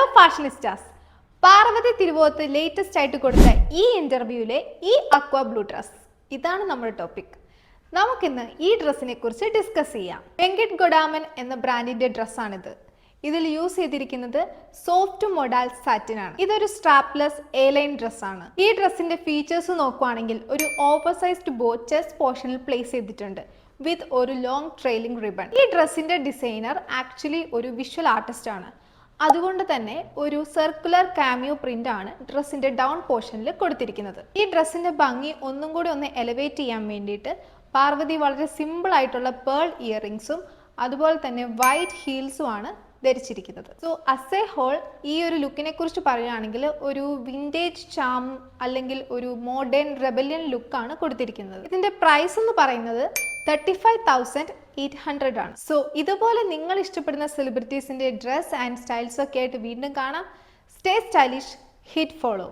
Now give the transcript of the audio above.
Hello ഫാഷനിസ്റ്റാസ്, Parvathi Thiruvothu latest ആയിട്ട് കൊടുത്ത ഈ ഇന്റർവ്യൂവിലെ ഈ അക്വ ബ്ലൂ ഡ്രസ്, ഇതാണ് നമ്മുടെ ടോപ്പിക്. നമുക്കിന്ന് ഈ ഡ്രസ്സിനെ കുറിച്ച് ഡിസ്കസ് ചെയ്യാം. വെങ്കിട്ട് ഗൊഡാമൻ എന്ന ബ്രാൻഡിന്റെ ഡ്രസ്സാണിത്. ഇതിൽ യൂസ് ചെയ്തിരിക്കുന്നത് സോഫ്റ്റ് മൊഡാൽ സാറ്റിൻ ആണ്. ഇതൊരു സ്ട്രാപ്ലെസ് എ ലൈൻ ഡ്രസ്സാണ്. ഈ ഡ്രസ്സിന്റെ ഫീച്ചേഴ്സ് നോക്കുവാണെങ്കിൽ ഒരു ഓവർ സൈസ്ഡ് ബോ ചെസ്റ്റ് പോർഷനിൽ പ്ലേസ് ചെയ്തിട്ടുണ്ട് വിത്ത് ഒരു ലോങ് ട്രെയിലിംഗ് റിബൺ. ഈ ഡ്രസ്സിന്റെ ഡിസൈനർ ആക്ച്വലി ഒരു വിഷ്വൽ ആർട്ടിസ്റ്റ് ആണ്. അതുകൊണ്ട് തന്നെ ഒരു സർക്കുലർ കാമിയോ പ്രിന്റ് ആണ് ഡ്രസ്സിന്റെ ഡൗൺ പോർഷനിൽ കൊടുത്തിരിക്കുന്നത്. ഈ ഡ്രസ്സിന്റെ ഭംഗി ഒന്നും കൂടി ഒന്ന് എലിവേറ്റ് ചെയ്യാൻ വേണ്ടിയിട്ട് പാർവതി വളരെ സിമ്പിൾ ആയിട്ടുള്ള പേൾ ഇയറിംഗ്സും അതുപോലെ തന്നെ വൈറ്റ് ഹീൽസും ആണ് ധരിച്ചിരിക്കുന്നത്. സോ അസ് എ ഹോൾ ഈ ഒരു ലുക്കിനെ കുറിച്ച് പറയുകയാണെങ്കിൽ ഒരു വിൻറ്റേജ് ചാം അല്ലെങ്കിൽ ഒരു മോഡേൺ റെബലിയൻ ലുക്കാണ് കൊടുത്തിരിക്കുന്നത്. ഇതിന്റെ പ്രൈസ് എന്ന് പറയുന്നത് 35,800 ആണ്. സോ ഇതുപോലെ നിങ്ങൾ ഇഷ്ടപ്പെടുന്ന സെലിബ്രിറ്റീസിന്റെ ഡ്രസ് ആൻഡ് സ്റ്റൈൽസ് ഒക്കെ ആയിട്ട് വീണ്ടും കാണാം. Stay stylish, hit follow.